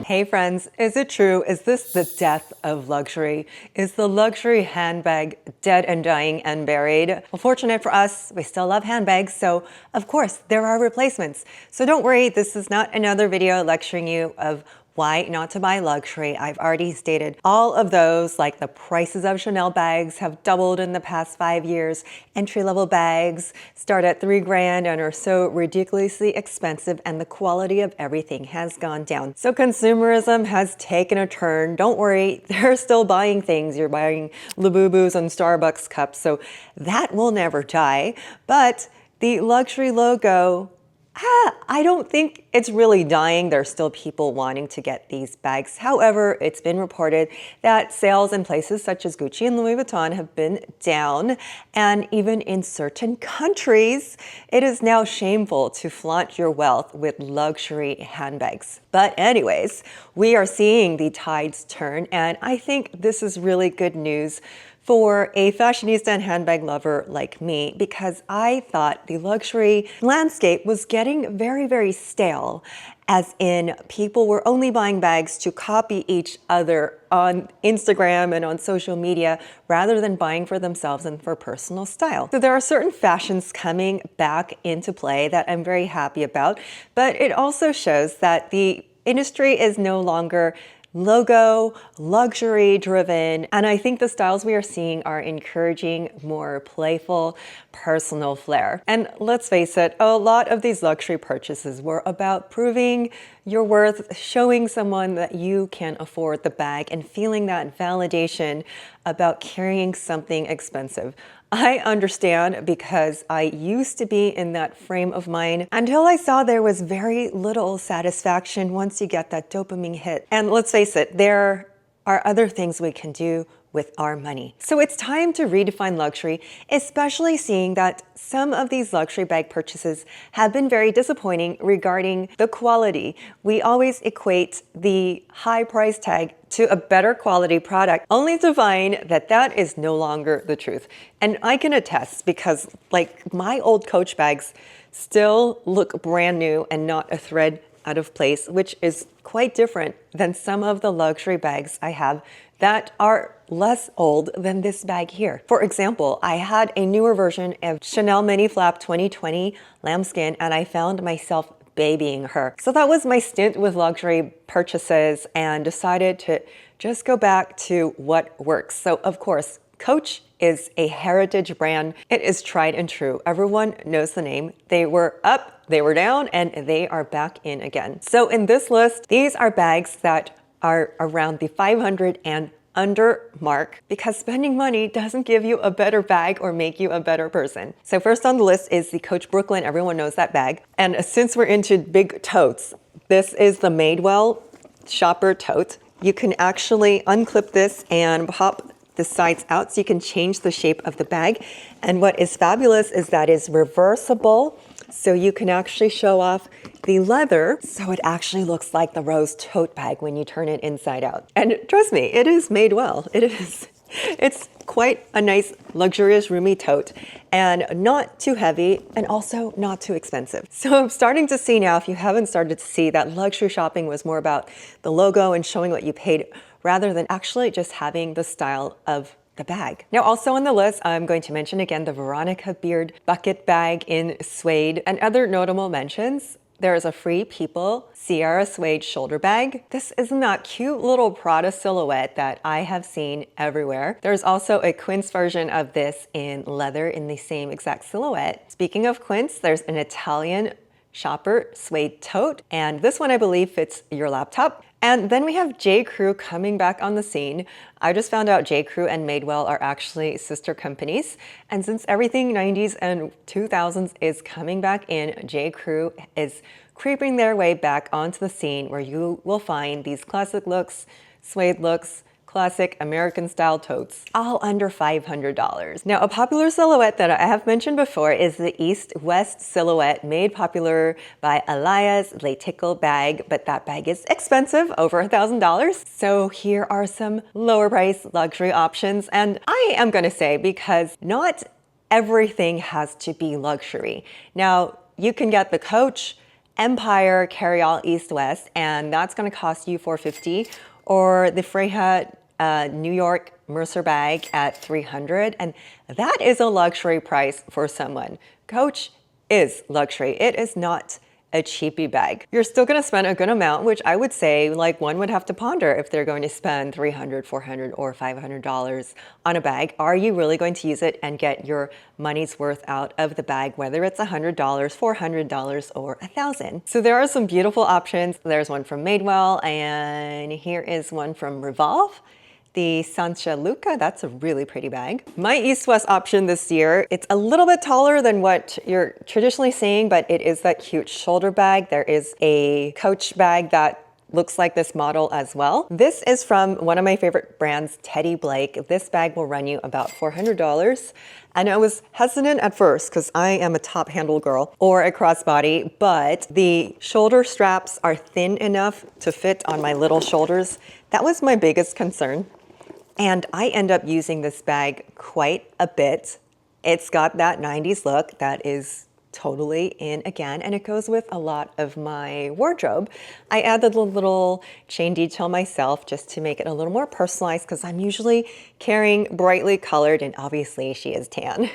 Hey friends, is it true? Is this the death of luxury? Is the luxury handbag dead and dying and buried? Well, fortunate for us, we still love handbags, so of course there are replacements. So don't worry, this is not another video lecturing you of why not to buy luxury. I've already stated all of those, like the prices of Chanel bags have doubled in the past 5 years. Entry-level bags start at $3,000 and are so ridiculously expensive, and the quality of everything has gone down. So consumerism has taken a turn. Don't worry, they're still buying things. You're buying Labubus and Starbucks cups, so that will never die. But the luxury logo, I don't think it's really dying. There's still people wanting to get these bags. However, it's been reported that sales in places such as Gucci and Louis Vuitton have been down. And even in certain countries, it is now shameful to flaunt your wealth with luxury handbags. But anyways, we are seeing the tides turn, and I think this is really good news for a fashionista and handbag lover like me, because I thought the luxury landscape was getting very, very stale, as in people were only buying bags to copy each other on Instagram and on social media rather than buying for themselves and for personal style. So there are certain fashions coming back into play that I'm very happy about, but it also shows that the industry is no longer logo, luxury driven, and I think the styles we are seeing are encouraging more playful, personal flair. And let's face it, a lot of these luxury purchases were about proving your worth, showing someone that you can afford the bag, and feeling that validation about carrying something expensive. I understand, because I used to be in that frame of mind until I saw there was very little satisfaction once you get that dopamine hit. And let's face it, there are other things we can do with our money. So it's time to redefine luxury, especially seeing that some of these luxury bag purchases have been very disappointing regarding the quality. We always equate the high price tag to a better quality product, only to find that that is no longer the truth. And I can attest, because like my old Coach bags still look brand new and not a thread out of place, which is quite different than some of the luxury bags I have that are less old than this bag here. For example, I had a newer version of Chanel Mini Flap 2020 lambskin, and I found myself babying her. So that was my stint with luxury purchases, and decided to just go back to what works. So of course, Coach is a heritage brand. It is tried and true. Everyone knows the name. They were up, they were down, and they are back in again. So in this list, these are bags that are around the 500 and under mark, because spending money doesn't give you a better bag or make you a better person. So first on the list is the Coach Brooklyn. Everyone knows that bag. And since we're into big totes, this is the Madewell Shopper Tote. You can actually unclip this and pop the sides out so you can change the shape of the bag. And what is fabulous is that it's reversible, so you can actually show off the leather, so it actually looks like the Rose tote bag when you turn it inside out. And trust me, it is made well. It is. It's quite a nice, luxurious, roomy tote, and not too heavy, and also not too expensive. So I'm starting to see now, if you haven't started to see, that luxury shopping was more about the logo and showing what you paid, rather than actually just having the style of the bag. Now, also on the list, I'm going to mention again the Veronica Beard bucket bag in suede. And other notable mentions, there is a Free People Sierra suede shoulder bag. This is in that cute little Prada silhouette that I have seen everywhere. There's also a Quince version of this in leather in the same exact silhouette. Speaking of Quince, there's an Italian Shopper suede tote, and this one I believe fits your laptop. And then we have 𝐴.𝐸 coming back on the scene. I just found out 𝐴.𝐸 and Madewell are actually sister companies. And since everything 90s and 2000s is coming back in, 𝐴.𝐸 is creeping their way back onto the scene, where you will find these classic looks, suede looks, classic American style totes, all under $500. Now, a popular silhouette that I have mentioned before is the East-West silhouette, made popular by 𝐿𝐼𝐴's bag, but that bag is expensive, over $1,000. So here are some lower price luxury options. And I am gonna say, because not everything has to be luxury. Now, you can get the Coach Empire Carryall East West, and that's going to cost you $450, or the Freiheit New York Mercer bag at $300, and that is a luxury price for someone. Coach is luxury. It is not a cheapy bag. You're still going to spend a good amount, which I would say like one would have to ponder if they're going to spend $300, $400, or $500 on a bag. Are you really going to use it and get your money's worth out of the bag, whether it's $100, $400, or $1,000? So there are some beautiful options. There's one from Madewell, and here is one from Revolve. The Sancha Luca, that's a really pretty bag. My East-West option this year, it's a little bit taller than what you're traditionally seeing, but it is that cute shoulder bag. There is a Coach bag that looks like this model as well. This is from one of my favorite brands, Teddy Blake. This bag will run you about $400. And I was hesitant at first because I am a top handle girl or a crossbody, but the shoulder straps are thin enough to fit on my little shoulders. That was my biggest concern. And I end up using this bag quite a bit. It's got that 90s look that is totally in again, and it goes with a lot of my wardrobe. I added a little chain detail myself just to make it a little more personalized because I'm usually carrying brightly colored, and obviously she is tan.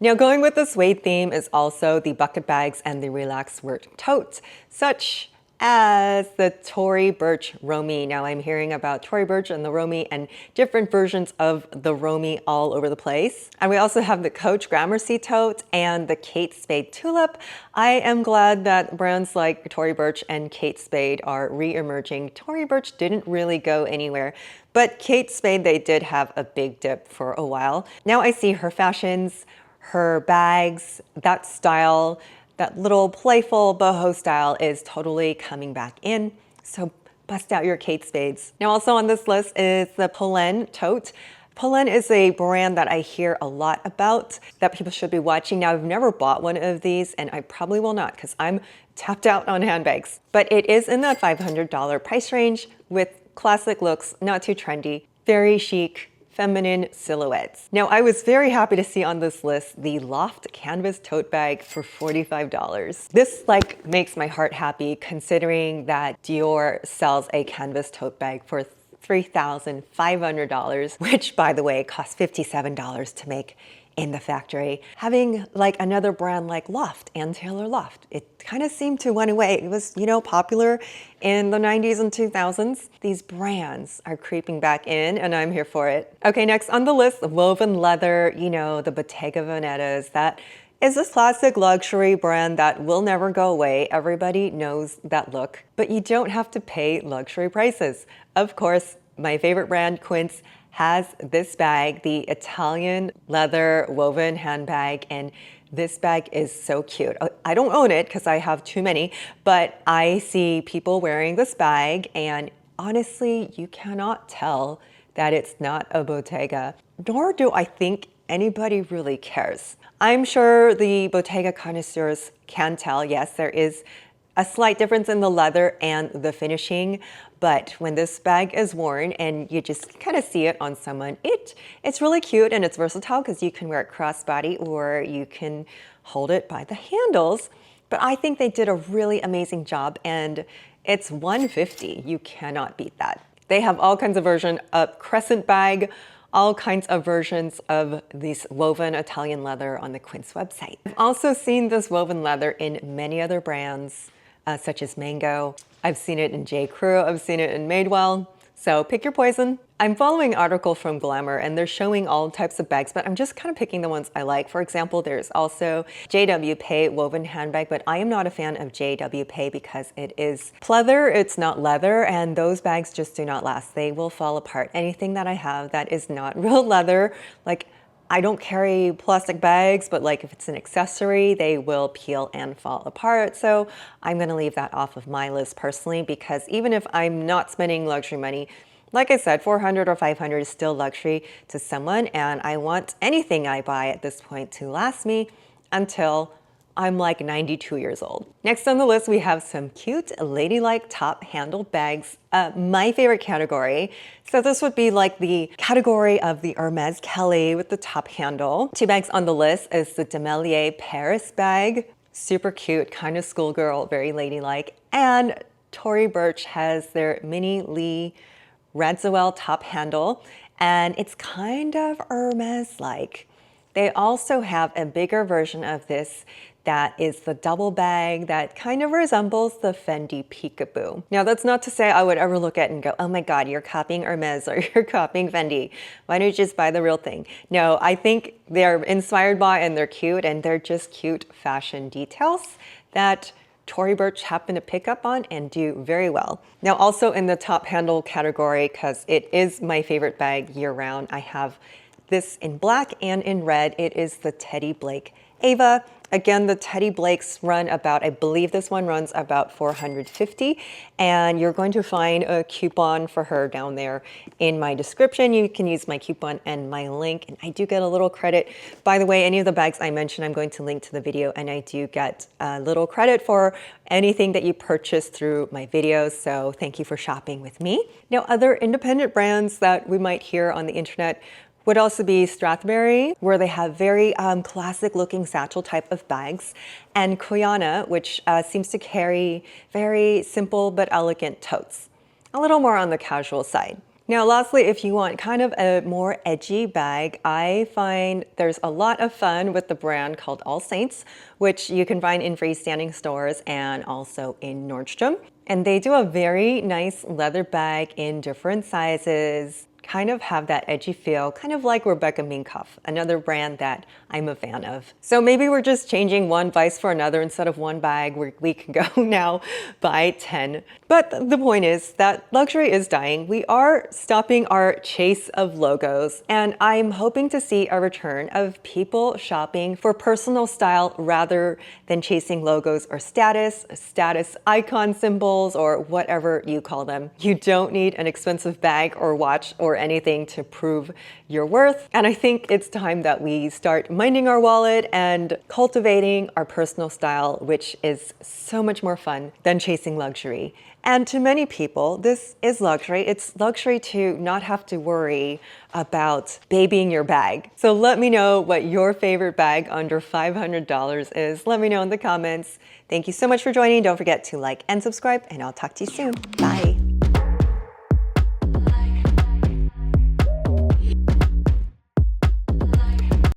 Now going with the suede theme is also the bucket bags and the relaxed work totes, such as the Tory Burch Romy. Now I'm hearing about Tory Burch and the Romy and different versions of the Romy all over the place. And we also have the Coach Gramercy tote and the Kate Spade tulip. I am glad that brands like Tory Burch and Kate Spade are re-emerging. Tory Burch didn't really go anywhere, but Kate Spade, they did have a big dip for a while. Now I see her fashions, her bags, that style, that little playful boho style is totally coming back in. So bust out your Kate Spades. Now also on this list is the Polène tote. Polène is a brand that I hear a lot about that people should be watching. Now I've never bought one of these, and I probably will not because I'm tapped out on handbags. But it is in the $500 price range with classic looks, not too trendy, very chic, feminine silhouettes. Now, I was very happy to see on this list the Loft Canvas tote bag for $45. This makes my heart happy considering that Dior sells a canvas tote bag for $3,500, which by the way costs $57 to make in the factory. Having another brand like Loft and Taylor Loft, it kind of seemed to went away. It was, popular in the 90s and 2000s. These brands are creeping back in, and I'm here for it. Okay, next on the list, woven leather, the Bottega Veneta's. That is a classic luxury brand that will never go away. Everybody knows that look, but you don't have to pay luxury prices. Of course, my favorite brand, Quince, has this bag, the Italian leather woven handbag, and this bag is so cute. I don't own it because I have too many, but I see people wearing this bag, and honestly, you cannot tell that it's not a Bottega, nor do I think anybody really cares. I'm sure the Bottega connoisseurs can tell. Yes, there is a slight difference in the leather and the finishing, but when this bag is worn and you just kind of see it on someone, it's really cute and it's versatile because you can wear it crossbody or you can hold it by the handles. But I think they did a really amazing job, and it's $150. You cannot beat that. They have all kinds of versions of crescent bag, all kinds of versions of this woven Italian leather on the Quince website. I've also seen this woven leather in many other brands, such as Mango. I've seen it in 𝐴 I've seen it in Madewell. So pick your poison. I'm following an article from Glamour, and they're showing all types of bags, but I'm just kind of picking the ones I like. For example, there's also 𝐽𝐵 woven handbag, but I am not a fan of 𝐽𝐵 because it is pleather, it's not leather, and those bags just do not last. They will fall apart. Anything that I have that is not real leather, I don't carry plastic bags, but if it's an accessory, they will peel and fall apart. So I'm gonna leave that off of my list personally, because even if I'm not spending luxury money, like I said, $400 or $500 is still luxury to someone, and I want anything I buy at this point to last me until I'm 92 years old. Next on the list, we have some cute ladylike top handle bags, my favorite category. So this would be the category of the 𝐼𝐸 Kelly with the top handle. Two bags on the list is the Demelier Paris bag. Super cute, kind of schoolgirl, very ladylike. And Tory Burch has their mini Lee 𝐟𝐨𝐫𝐬 top handle, and it's kind of Hermes-like. They also have a bigger version of this that is the double bag that kind of resembles the Fendi Peekaboo. Now, that's not to say I would ever look at it and go, oh my God, you're copying Hermes or you're copying Fendi. Why don't you just buy the real thing? No, I think they're inspired by and they're cute, and they're just cute fashion details that Tory Burch happened to pick up on and do very well. Now, also in the top handle category, because it is my favorite bag year round, I have this in black and in red. It is the Teddy Blake Ava. Again, the Teddy Blakes run about, I believe this one runs about $450, and you're going to find a coupon for her down there in my description. You can use my coupon and my link, and I do get a little credit. By the way, any of the bags I mentioned, I'm going to link to the video, and I do get a little credit for anything that you purchase through my videos, so thank you for shopping with me. Now, other independent brands that we might hear on the internet would also be Strathberry, where they have very classic looking satchel type of bags, and 𝐾𝐭, which seems to carry very simple but elegant totes. A little more on the casual side. Now, lastly, if you want kind of a more edgy bag, I find there's a lot of fun with the brand called All Saints, which you can find in freestanding stores and also in Nordstrom. And they do a very nice leather bag in different sizes, kind of have that edgy feel, kind of like Rebecca Minkoff, another brand that I'm a fan of. So maybe we're just changing one vice for another. Instead of one bag, we can go now buy 10. But the point is that luxury is dying. We are stopping our chase of logos, and I'm hoping to see a return of people shopping for personal style rather than chasing logos or status icon symbols, or whatever you call them. You don't need an expensive bag or watch or anything to prove your worth. And I think it's time that we start minding our wallet and cultivating our personal style, which is so much more fun than chasing luxury. And to many people, this is luxury. It's luxury to not have to worry about babying your bag. So let me know what your favorite bag under $500 is. Let me know in the comments. Thank you so much for joining. Don't forget to like and subscribe, and I'll talk to you soon. Bye.